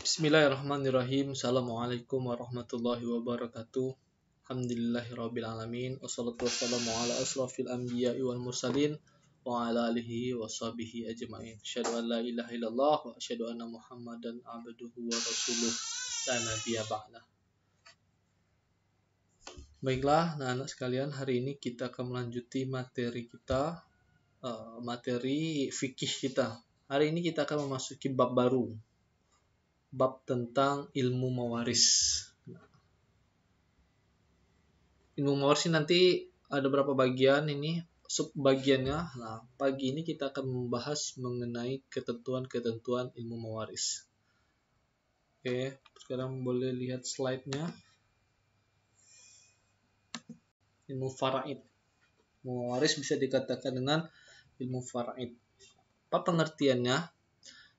Bismillahirrahmanirrahim. Assalamualaikum warahmatullahi wabarakatuh. Alhamdulillahirabbil alamin. Wassalatu wassalamu ala asrofil anbiya'i wal mursalin wa ala alihi washabihi ajma'in. Asyhadu an la ilaha illallah wa asyhadu anna Muhammadan abduhu wa rasuluh la nabiyya ba'dah. Baiklah, anak-anak sekalian, hari ini kita akan melanjuti materi kita, materi fikih kita. Hari ini kita akan memasuki bab baru, bab tentang ilmu mawaris. Ilmu mawaris ini nanti ada berapa bagian, ini subbagiannya. Nah, pagi ini kita akan membahas mengenai ketentuan-ketentuan ilmu mawaris. Oke, sekarang boleh lihat slide-nya. Ilmu faraid. Ilmu mawaris bisa dikatakan dengan ilmu faraid. Apa pengertiannya?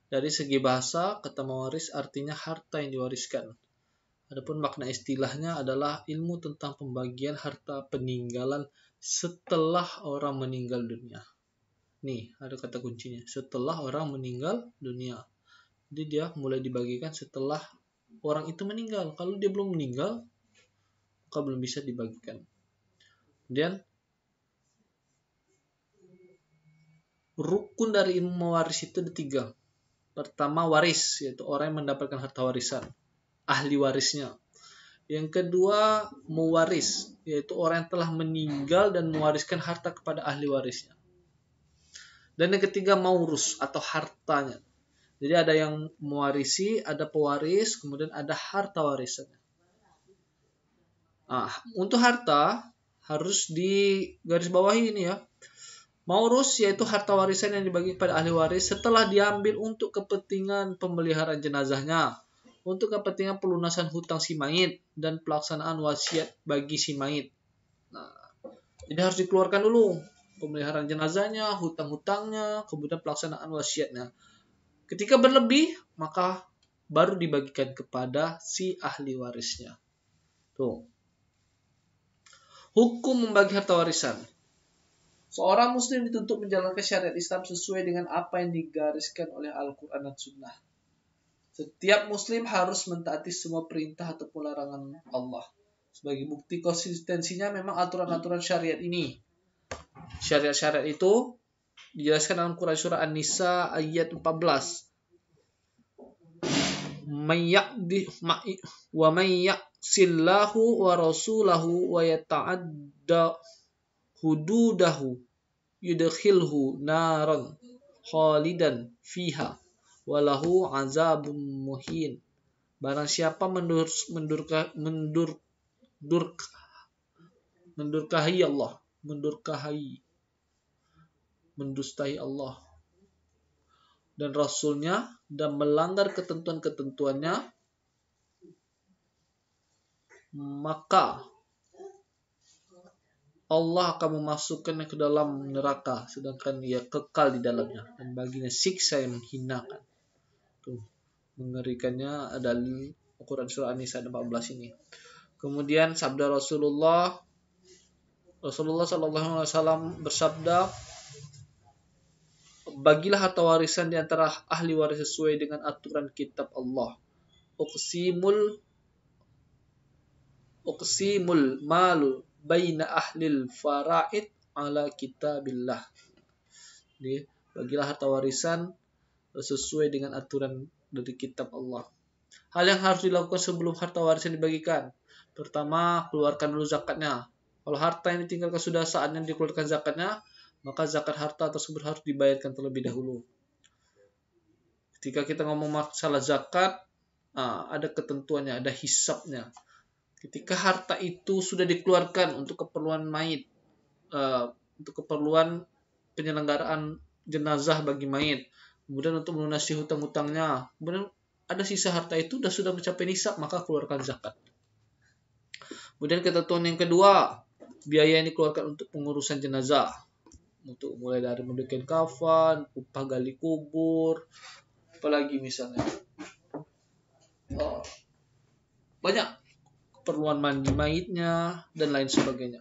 Dari segi bahasa, kata mawaris artinya harta yang diwariskan. Adapun makna istilahnya adalah ilmu tentang pembagian harta peninggalan setelah orang meninggal dunia. Nih, ada kata kuncinya. Setelah orang meninggal dunia. Jadi dia mulai dibagikan setelah orang itu meninggal. Kalau dia belum meninggal, maka belum bisa dibagikan. Kemudian, rukun dari ilmu mawaris itu ada 3. Pertama, waris, yaitu orang yang mendapatkan harta warisan, ahli warisnya. Yang kedua, mewaris, yaitu orang yang telah meninggal dan mewariskan harta kepada ahli warisnya. Dan yang ketiga, maurus atau hartanya. Jadi ada yang mewarisi, ada pewaris, kemudian ada harta warisannya. Nah, untuk harta harus digarisbawahi ini ya. Maurus yaitu harta warisan yang dibagi kepada ahli waris setelah diambil untuk kepentingan pemeliharaan jenazahnya, untuk kepentingan pelunasan hutang si mayit dan pelaksanaan wasiat bagi si mayit. Nah, jadi harus dikeluarkan dulu pemeliharaan jenazahnya, hutang-hutangnya, kemudian pelaksanaan wasiatnya. Ketika berlebih, maka baru dibagikan kepada si ahli warisnya. Tuh. Hukum membagi harta warisan. Seorang muslim dituntut menjalankan syariat Islam sesuai dengan apa yang digariskan oleh Al-Quran dan Sunnah. Setiap muslim harus mentaati semua perintah ataupun larangan Allah. Sebagai bukti konsistensinya memang aturan-aturan syariat ini. Syariat-syariat itu dijelaskan dalam Quran surah An-Nisa ayat 14. Wa may ya'sillahu wa rasulahu wa yata'adda hududahu yudkhilhu naran khalidan fiha walahu azabun muhin. Barang siapa mendustai Allah dan Rasulnya dan melanggar ketentuan-ketentuannya, maka Allah akan memasukkannya ke dalam neraka, sedangkan ia kekal di dalamnya, dan baginya siksa yang menghinakan. Tuh, mengerikannya ada Al-Quran surah An-Nisa 14 ini. Kemudian sabda Rasulullah SAW bersabda, bagilah harta warisan di antara ahli waris sesuai dengan aturan kitab Allah. Uqsimul malu baina ahlil faraid ala kitabillah. Jadi, bagilah harta warisan sesuai dengan aturan dari kitab Allah. Hal yang harus dilakukan sebelum harta warisan dibagikan. Pertama, keluarkan dulu zakatnya. Kalau harta yang ditinggalkan sudah saatnya dikeluarkan zakatnya, maka zakat harta tersebut harus dibayarkan terlebih dahulu. Ketika kita ngomong masalah zakat, ada ketentuannya, ada hisabnya. Ketika harta itu sudah dikeluarkan untuk keperluan mayit, untuk keperluan penyelenggaraan jenazah bagi mayit, kemudian untuk melunasi hutang-hutangnya, kemudian ada sisa harta itu sudah mencapai nisab, maka keluarkan zakat. Kemudian ketentuan yang kedua, biaya yang dikeluarkan untuk pengurusan jenazah, untuk mulai dari membelikan kafan, upah gali kubur, apalagi misalnya banyak keperluan mandi mayitnya dan lain sebagainya.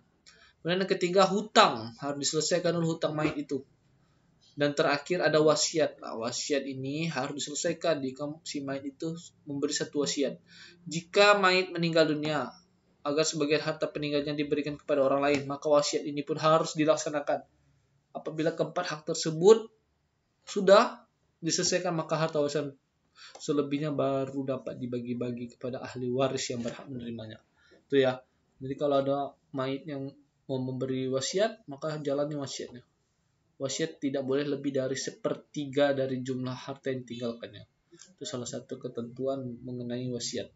Kemudian yang ketiga, hutang harus diselesaikan dulu hutang mayit itu. Dan terakhir ada wasiat. Nah, wasiat ini harus diselesaikan. Si mayit itu memberi satu wasiat. Jika mayit meninggal dunia, agar sebagian harta peninggalnya diberikan kepada orang lain, maka wasiat ini pun harus dilaksanakan. Apabila keempat hak tersebut sudah diselesaikan, maka harta warisan selebihnya baru dapat dibagi-bagi kepada ahli waris yang berhak menerimanya. Itu ya. Jadi kalau ada mayit yang mau memberi wasiat, maka jalani wasiatnya. Wasiat tidak boleh lebih dari 1/3 dari jumlah harta yang ditinggalkannya. Itu salah satu ketentuan mengenai wasiat.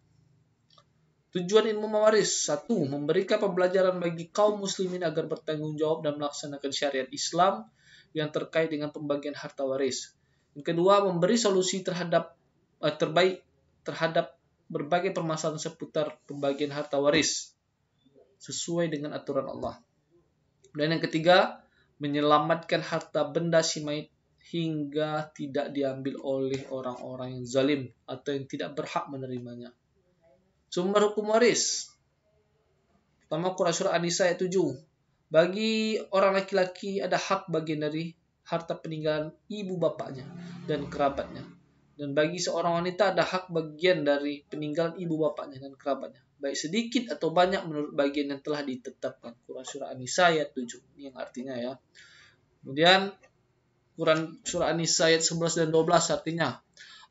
Tujuan ilmu mewaris. 1. Memberikan pembelajaran bagi kaum muslimin agar bertanggung jawab dan melaksanakan syariat Islam yang terkait dengan pembagian harta waris. Yang kedua, memberi solusi terbaik terhadap berbagai permasalahan seputar pembagian harta waris sesuai dengan aturan Allah. Dan yang ketiga, menyelamatkan harta benda si mayit hingga tidak diambil oleh orang-orang yang zalim atau yang tidak berhak menerimanya. Sumber hukum waris. Pertama, Quran Surah An-Nisa ayat 7. Bagi orang laki-laki ada hak bagian dari harta peninggalan ibu bapaknya dan kerabatnya. Dan bagi seorang wanita ada hak bagian dari peninggalan ibu bapaknya dan kerabatnya, baik sedikit atau banyak menurut bagian yang telah ditetapkan. Quran Surah An-Nisa ayat 7. Ini yang artinya ya. Kemudian Quran Surah An-Nisa ayat 11 dan 12 artinya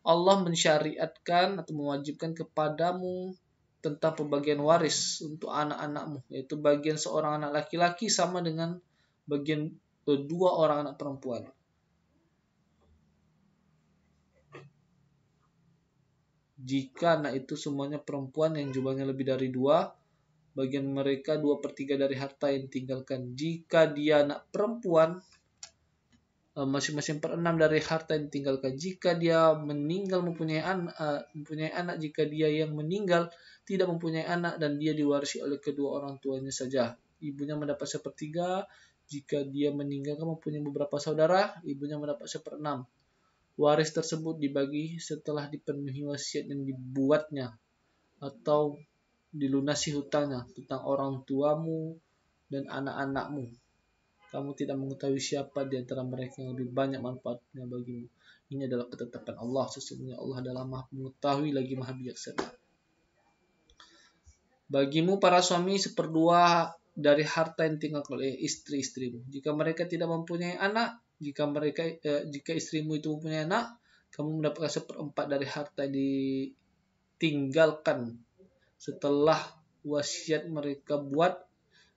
Allah mensyariatkan atau mewajibkan kepadamu tentang pembagian waris untuk anak-anakmu, yaitu bagian seorang anak laki-laki sama dengan bagian 2 orang anak perempuan. Jika anak itu semuanya perempuan yang jumlahnya lebih dari 2, bagian mereka 2/3 dari harta yang ditinggalkan. Jika dia anak perempuan, masing-masing 1/6 dari harta yang ditinggalkan. Jika dia meninggal mempunyai anak, jika dia yang meninggal tidak mempunyai anak dan dia diwarisi oleh kedua orang tuanya saja, ibunya mendapat 1/3. Jika dia meninggal mempunyai beberapa saudara, ibunya mendapat 1/6. Waris tersebut dibagi setelah dipenuhi wasiat yang dibuatnya atau dilunasi hutangnya tentang orang tuamu dan anak-anakmu. Kamu tidak mengetahui siapa di antara mereka yang lebih banyak manfaatnya bagimu. Ini adalah ketetapan Allah. Sesungguhnya Allah adalah Maha Mengetahui lagi Maha Bijaksana. Bagimu para suami 1/2 dari harta yang ditinggalkan oleh istri-istrimu. Jika mereka tidak mempunyai anak, jika istrimu itu mempunyai anak, kamu mendapatkan 1/4 dari harta yang ditinggalkan setelah wasiat mereka buat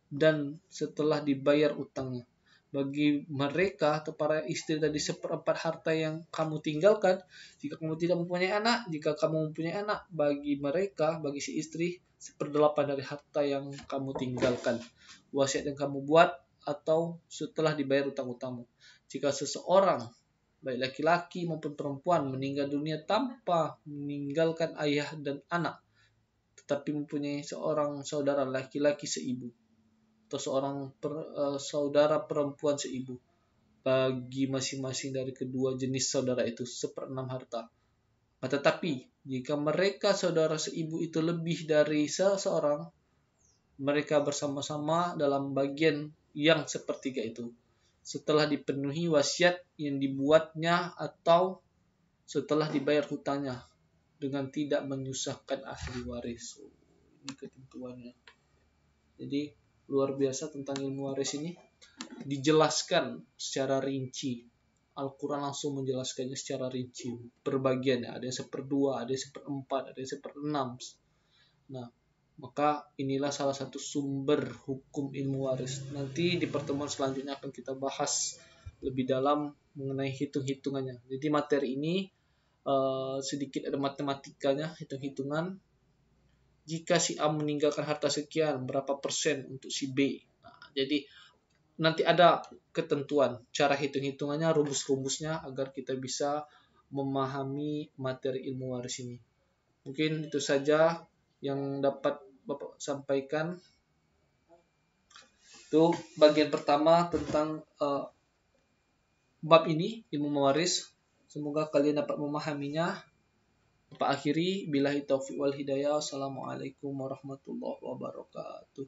dan setelah dibayar utangnya. Bagi mereka atau para istri tadi 1/4 harta yang kamu tinggalkan. Jika kamu tidak mempunyai anak, jika kamu mempunyai anak, bagi mereka, bagi si istri 1/8 dari harta yang kamu tinggalkan, wasiat yang kamu buat atau setelah dibayar utang-utangmu. Jika seseorang, baik laki-laki maupun perempuan, meninggal dunia tanpa meninggalkan ayah dan anak, tetapi mempunyai seorang saudara laki-laki seibu atau seorang saudara perempuan seibu, bagi masing-masing dari kedua jenis saudara itu 1/6 harta. Tetapi jika mereka saudara seibu itu lebih dari seseorang, mereka bersama-sama dalam bagian yang 1/3 itu setelah dipenuhi wasiat yang dibuatnya atau setelah dibayar hutangnya dengan tidak menyusahkan ahli waris. Ini ketentuannya. Jadi luar biasa tentang ilmu waris ini dijelaskan secara rinci. Al-Quran langsung menjelaskannya secara rinci. Perbagiannya ada yang 1/2, ada yang 1/4, ada yang 1/6. Nah, maka inilah salah satu sumber hukum ilmu waris. Nanti di pertemuan selanjutnya akan kita bahas lebih dalam mengenai hitung-hitungannya. Jadi materi ini sedikit ada matematikanya, hitung-hitungan. Jika si A meninggalkan harta sekian, berapa persen untuk si B. Nah, jadi nanti ada ketentuan cara hitung-hitungannya, rumus-rumusnya agar kita bisa memahami materi ilmu waris ini. Mungkin itu saja yang dapat Bapak sampaikan. Itu bagian pertama tentang bab ini, ilmu mewaris. Semoga kalian dapat memahaminya. Bapak akhiri, billahi taufiq wal hidayah. Assalamualaikum warahmatullahi wabarakatuh.